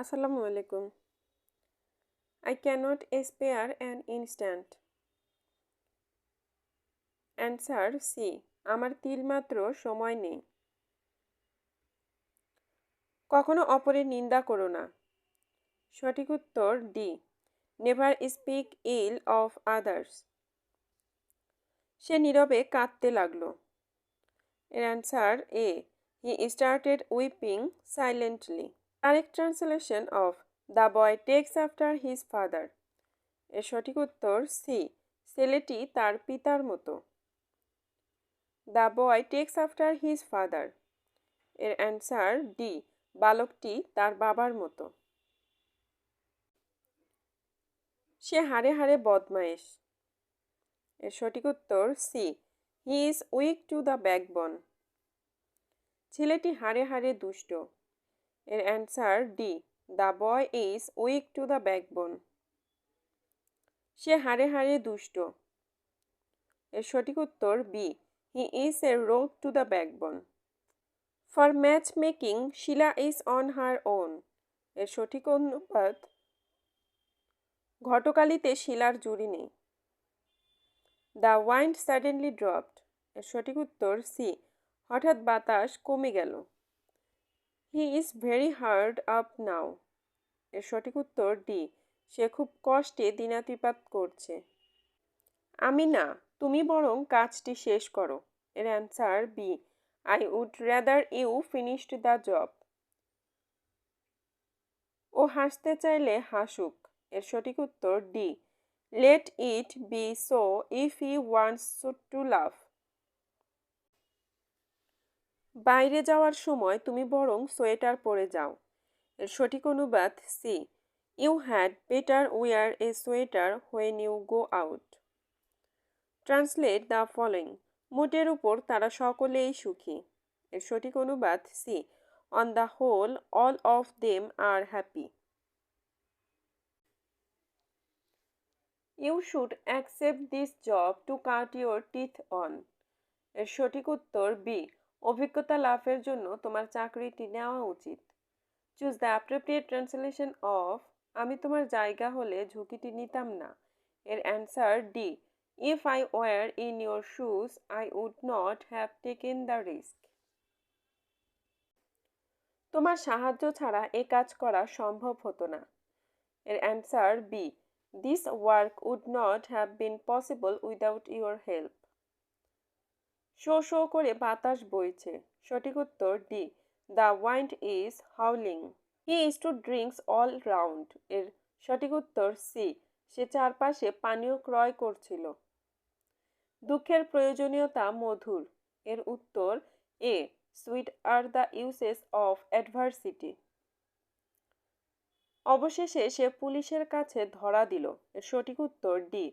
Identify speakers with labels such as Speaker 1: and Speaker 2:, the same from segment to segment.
Speaker 1: Assalamu alaikum. I cannot spare an instant. Answer C. আমার তিলমাত্র সময় নেই। কখনো অপরের নিন্দা করো না। সঠিক উত্তর D. Never speak ill of others. সে নীরবে কাঁদতে লাগলো। এর answer A. He started weeping silently. Correct translation of the boy takes after his father. এর সঠিক উত্তর সি। ছেলেটি তার পিতার মতো। The boy takes after his father. এর অ্যান্সার ডি। বালকটি তার বাবার মতো। সে হাড়ে হাড়ে বদমায়েশ। এর সঠিক উত্তর C. He is weak to the backbone. ছেলেটি হাড়ে হাড়ে দুষ্ট। এর answer D. The boy is weak to the backbone. সে হাড়ে হাড়ে দুষ্ট। এর সঠিক উত্তর বি। হি ইজ এ রোগ two the backbone. For match making Shila is on her own. এর সঠিক অনুবাদ ঘটকালিতে শিলার জুড়ি নেই। The wind suddenly dropped. এর সঠিক উত্তর সি। হঠাৎ বাতাস কমে গেল। হি ইজ ভেরি হার্ড আপ নাও। এর সঠিক উত্তর ডি। সে খুব কষ্টে দিনাতিপাত করছে। আমি না, তুমি বরং কাজটি শেষ করো। এর answer B. I would rather you finished the job. ও হাসতে চাইলে হাসুক। এর সঠিক উত্তর D. Let it be so if he wants to love. বাইরে যাওয়ার সময় তুমি বরং সোয়েটার পরে যাও। এর সঠিক অনুবাদ C. You had better wear a sweater when you go out. Translate the following. মোটের উপর তারা সকলেই সুখী। এর সঠিক অনুবাদ C. On the whole all of them are happy. You should accept this job to cut your teeth on. এর সঠিক উত্তর বি। অভিজ্ঞতা লাভের জন্য তোমার চাকরিটি নেওয়া উচিত। Choose the appropriate translation of আমি তোমার জায়গা হলে ঝুঁকিটি নিতাম না। এর answer D. If I were in your shoes I would not have taken the risk. তোমার সাহায্য ছাড়া এ কাজ করা সম্ভব হতো না। এর answer B. This work would not have been possible without your help. শো শো করে বাতাস বইছে। সঠিক উত্তর D. The wind is howling. He is to drinks all round. এর সঠিক উত্তর সি। সে চারপাশে পানীয় ক্রয় করছিল। দুঃখের প্রয়োজনীয়তা মধুর। এর উত্তর A. Sweet are the uses of adversity. অবশেষে সে পুলিশের কাছে ধরা দিল। এর সঠিক উত্তর D.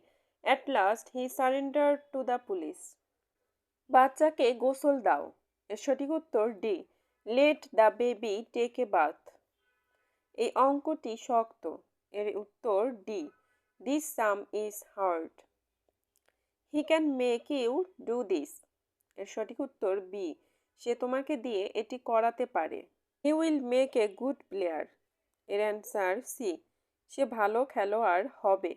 Speaker 1: At last he surrender to the police. বাচ্চাকে গোসল দাও। এর সঠিক উত্তর D. Let the baby take a bath. এই অঙ্কটি শক্ত। এর উত্তর D. This sum is hard. He can make you do this. এর সঠিক উত্তর বি। সে তোমাকে দিয়ে এটি করাতে পারে। He will make a good player. এর অ্যান্সার সি। সে ভালো খেলোয়াড় হবে।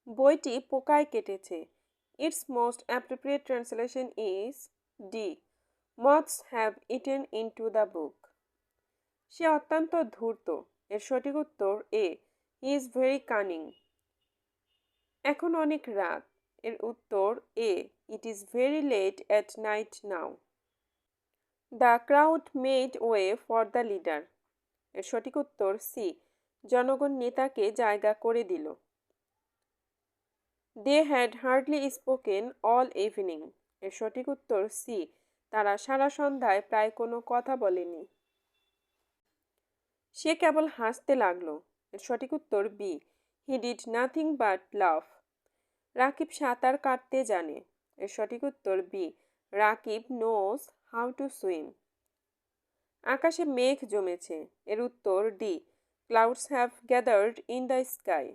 Speaker 1: বইটি পোকায় কেটেছে। Its most appropriate translation is D. Moths have eaten into the book. সে অত্যন্ত ধূর্ত। এর সঠিক উত্তর A. He is very cunning. এখন অনেক রাত। এর উত্তর A. It is very late at night now. The crowd made way for the leader. এর সঠিক উত্তর সি। জনগণ নেতাকে জায়গা করে দিল। They had hardly spoken all evening. এর সঠিক উত্তর সি। তারা সারা সন্ধ্যায় প্রায় কোনো কথা বলেনি। সে কেবল হাসতে লাগলো। এর সঠিক উত্তর B. He did nothing but laugh. Rakib সাঁতার কাটতে জানে। এর সঠিক উত্তর B. Rakib knows how to swim. আকাশে মেঘ জমেছে। এর উত্তর D. Clouds have gathered in the sky.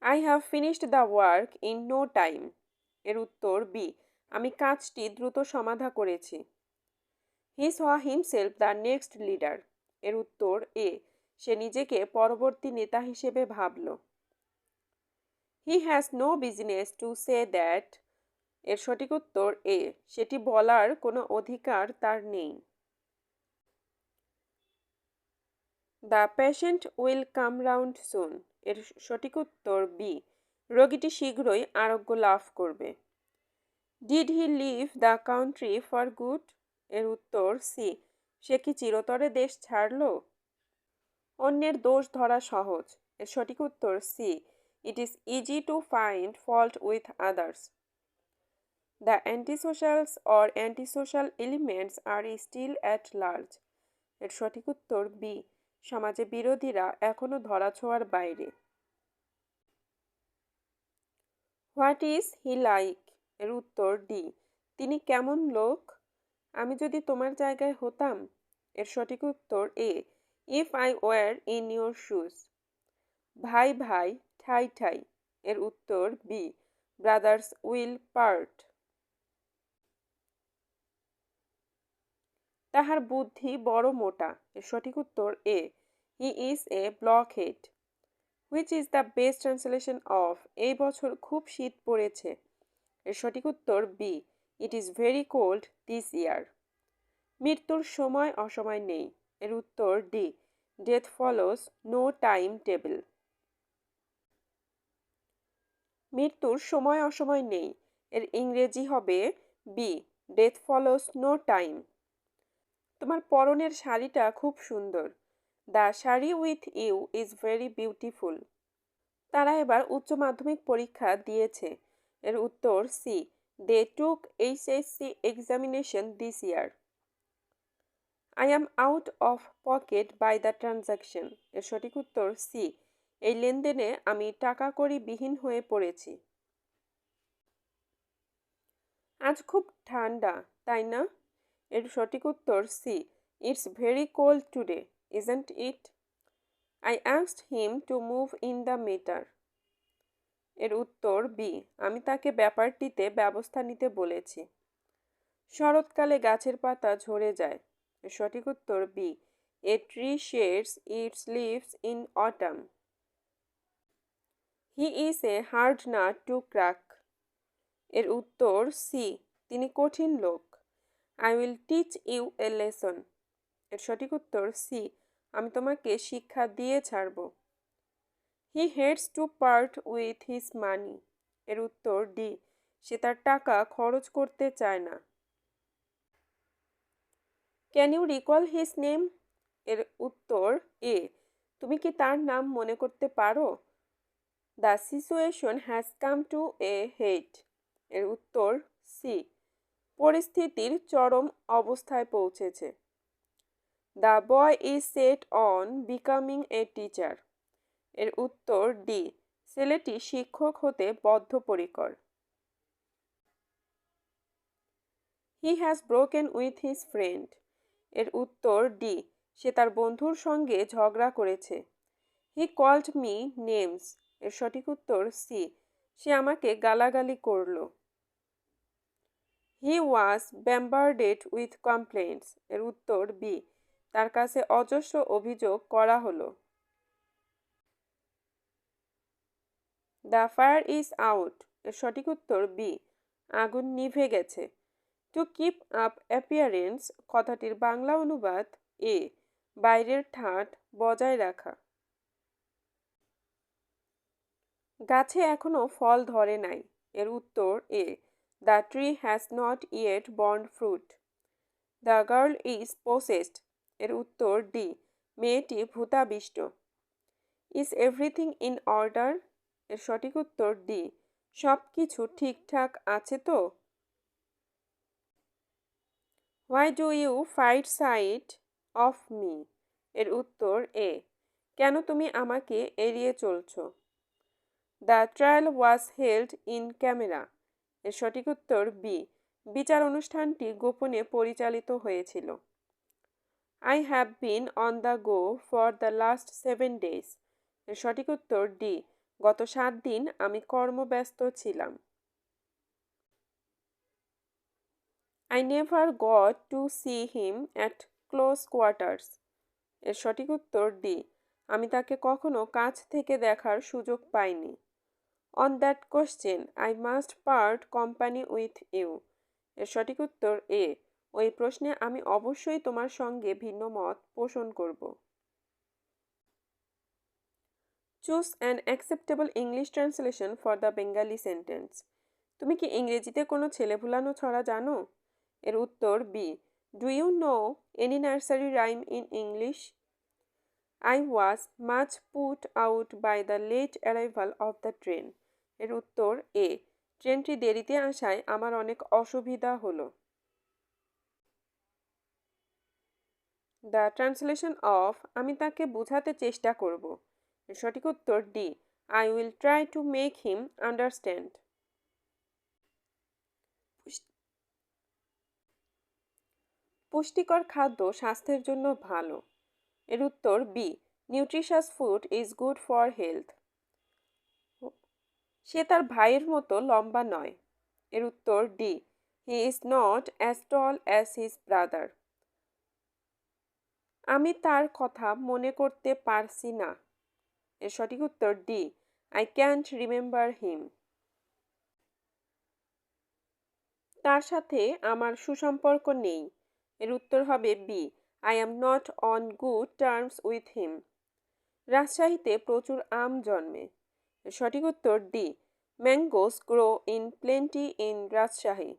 Speaker 1: I have finished the work in no time. এর উত্তর বি। আমি কাজটি দ্রুত সমাধা করেছি। He saw himself the next leader. এর উত্তর এ, সে নিজেকে পরবর্তী নেতা হিসেবে ভাবল। He has no business to say that. এর সঠিক উত্তর এ, সেটি বলার কোনো অধিকার তার নেই। The patient will come round soon. এর সঠিক উত্তর বি, রোগীটি শীঘ্রই আরোগ্য লাভ করবে। Did he leave the country for good. এর উত্তর সি, সে কি চিরতরে দেশ ছাড়ল? অন্যের দোষ ধরা সহজ। এর সঠিক উত্তর C, it is easy to find fault with others. The antisocials or antisocial elements are still at large. এর সঠিক উত্তর বি, সমাজে বিরোধীরা এখনও ধরাছোঁয়ার বাইরে। What is he like. এর উত্তর ডি, তিনি কেমন লোক? আমি যদি তোমার জায়গায় হতাম। এর সঠিক উত্তর A, if I were in your shoes. ভাই ভাই ঠাই ঠাই। এর উত্তর বি, ব্রাদার্স উইল পার্ট। তাহার বুদ্ধি বড় মোটা। এর সঠিক উত্তর A, he is a blockhead. Which is the best translation of এই বছর খুব শীত পড়েছে। এর সঠিক উত্তর B, it is very cold this year. মৃত্যুর সময় অসময় নেই। এর উত্তর D, death follows no time table. মৃত্যুর সময় অসময় নেই, এর ইংরেজি হবে B, death follows no time. তোমার পরনের শাড়িটা খুব সুন্দর। The sari with you is very beautiful. তারা এবার উচ্চ মাধ্যমিক পরীক্ষা দিয়েছে। এর উত্তর C, they took HSC examination this year. I am out of pocket by the transaction. এর সঠিক উত্তর সি, এই লেনদেনে আমি টাকা কড়ি বিহীন হয়ে পড়েছি। আজ খুব ঠান্ডা, তাই না? এর সঠিক উত্তর C, it's very cold today, isn't it? I asked him to move in the matter. এর উত্তর বি, আমি তাকে ব্যাপারটিতে ব্যবস্থা নিতে বলেছি। শরৎকালে গাছের পাতা ঝরে যায়। এর সঠিক উত্তর B, a tree sheds its leaves in autumn. He is a hard nut to crack. এর উত্তর সি, তিনি কঠিন লোক। I will teach you a lesson. এর সঠিক উত্তর সি, আমি তোমাকে শিক্ষা দিয়ে ছাড়ব। He hates to part with his money. এর উত্তর ডি, সে তার টাকা খরচ করতে চায় না। Can you recall his name. এর উত্তর এ, তুমি কি তার নাম মনে করতে পারো? The situation has come to a head. এর উত্তর সি, পরিস্থিতির চরম অবস্থায় পৌঁছেছে। The boy is set on becoming a teacher. এর উত্তর ডি, ছেলেটি শিক্ষক হতে বদ্ধপরিকর। He has broken with his friend. এর উত্তর ডি, সে তার বন্ধুর সঙ্গে ঝগড়া করেছে। He called me names. এর সঠিক উত্তর সি, সে আমাকে গালাগালি করল। He was bombarded with complaints. এর উত্তর বি, তার কাছে অজস্র অভিযোগ করা হলো। The fire is out. এর সঠিক উত্তর বি, আগুন নিভে গেছে। টু কিপ আপ অ্যাপিয়ারেন্স কথাটির বাংলা অনুবাদ এ, বাইরের ঠাট বজায় রাখা। গাছে এখনো ফল ধরে নাই। এর উত্তর A, the tree has not yet borne fruit. The girl is possessed. এর উত্তর ডি, মেয়েটি ভূতাবিষ্ট। Is everything in order. এর সঠিক উত্তর ডি, সব কিছু ঠিকঠাক আছে তো? Why do you fight sight of me. এর উত্তর এ, কেন তুমি আমাকে এড়িয়ে চলছ? The trial was held in camera. এর সঠিক উত্তর বি, বিচার অনুষ্ঠানটি গোপনে পরিচালিত হয়েছিল। I have been on the go for the last 7 days। এর সঠিক উত্তর ডি, গত 7 দিন আমি কর্মব্যস্ত ছিলাম। I never got to see him at close quarters. এর সঠিক উত্তর ডি। আমি তাকে কখনো কাছ থেকে দেখার সুযোগ পাইনি। On that question, I must part company with you. এর সঠিক উত্তর এ। ওই প্রশ্নে আমি অবশ্যই তোমার সঙ্গে ভিন্ন মত পোষণ করব। Choose an acceptable English translation for the Bengali sentence. তুমি কি ইংরেজিতে কোনো ছেলেভুলানো ছড়া জানো? এর উত্তর B. Do you know any nursery rhyme in English? I was much put out by the late arrival of the train. এর উত্তর এ। ট্রেনটি দেরিতে আসায় আমার অনেক অসুবিধা হলো। দ্য ট্রান্সলেশন অফ আমি তাকে বোঝাতে চেষ্টা করব। এর সঠিক উত্তর D. I will try to make him understand. পুষ্টিকর খাদ্য স্বাস্থ্যের জন্য ভালো। এর উত্তর B. Nutritious food is good for health. সে তার ভাইয়ের মতো লম্বা নয়। এর উত্তর D. He is not as tall as his brother. আমি তার কথা মনে করতে পারছি না। এর সঠিক উত্তর D. I can't remember him. তার সাথে আমার সুসম্পর্ক নেই। এর উত্তর হবে B. I am not on good terms with him. রাজশাহীতে প্রচুর আম জন্মে। এর সঠিক উত্তর D. Mangoes grow in plenty in Rajshahi.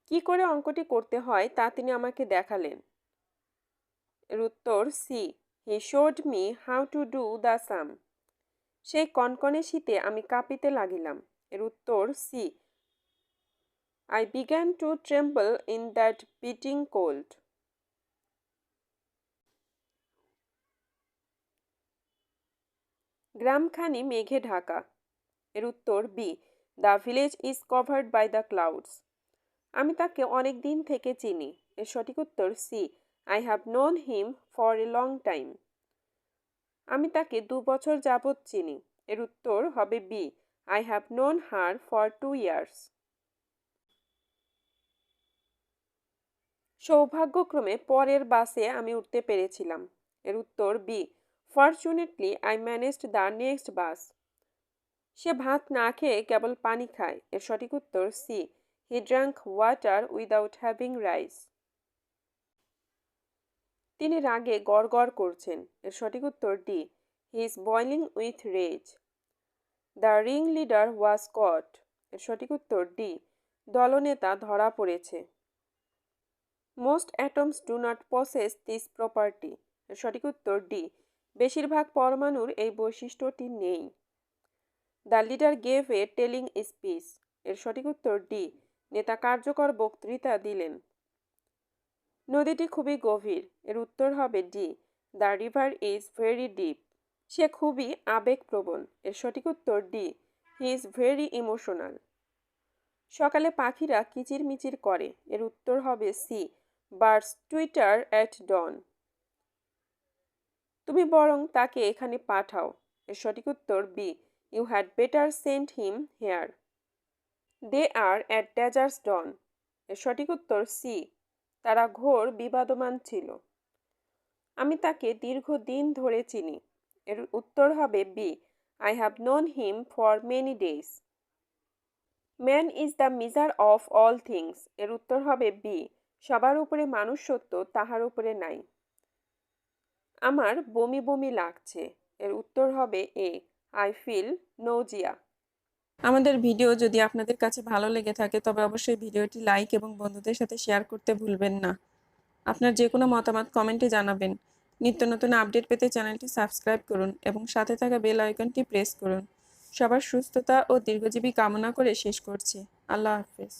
Speaker 1: কি করে অঙ্কটি করতে হয় তা তিনি আমাকে দেখালেন। এর উত্তর C. He showed me how to do the sum. সেই কনকনে শীতে আমি কাঁপিতে লাগিলাম। এর উত্তর C. I began to tremble in that beating cold. গ্রামখানি মেঘে ঢাকা। এর উত্তর B. The village is covered by the clouds. আমি তাকে অনেক দিন থেকে চিনি। এর সঠিক উত্তর C. I have known him for a long time. আমি তাকে 2 বছর যাবৎ চিনি। এর উত্তর হবে B. I have known her for 2 years. সৌভাগ্যক্রমে পরের বাসে আমি উঠতে পেরেছিলাম। এর উত্তর B. Fortunately I managed the next bus. সে ভাত না খেয়ে কেবল পানি খায়। এর সঠিক উত্তর C. He drank water without having rice. তিনি রাগে গড়গড় করছেন। এর সঠিক উত্তর D. He is boiling with rage. The ring leader was caught. এর সঠিক উত্তর ডি। দলনেতা ধরা পড়েছে। Most atoms do not possess this property. এর সঠিক উত্তর ডি। বেশিরভাগ পরমাণুর এই বৈশিষ্ট্যটি নেই। The leader gave a telling speech. এর সঠিক উত্তর ডি। নেতা কার্যকর বক্তৃতা দিলেন। নদীটি খুবই গভীর। এর উত্তর হবে D. The river is very deep. সে খুবই আবেগপ্রবণ। এর সঠিক উত্তর D. He is very emotional. সকালে পাখিরা কিচিরমিচির করে। এর উত্তর হবে C. Birds twitter at dawn. তুমি বরং তাকে এখানে পাঠাও। এর সঠিক উত্তর B. You had better send him here. They are at deserts dawn. এর সঠিক উত্তর সি। তারা ঘোর বিবাদমান ছিল। আমি তাকে দীর্ঘদিন ধরে চিনি। এর উত্তর হবে B. I have known him for many days. Man is the measure of all things. এর উত্তর হবে বি। সবার উপরে মানুষ সত্য, তাহার উপরে নাই। আমার বমি বমি লাগছে। এর উত্তর হবে এ। I feel নৌজিয়া। আমাদের ভিডিও যদি আপনাদের কাছে ভালো লেগে থাকে তবে অবশ্যই ভিডিওটি লাইক এবং বন্ধুদের সাথে শেয়ার করতে ভুলবেন না। আপনার যে কোনো মতামত কমেন্টে জানাবেন। নিত্য নতুন আপডেট পেতে চ্যানেলটি সাবস্ক্রাইব করুন এবং সাথে থাকা বেল আইকনটি প্রেস করুন। সবার সুস্থতা ও দীর্ঘজীবী কামনা করে শেষ করছি। আল্লাহ হাফেজ।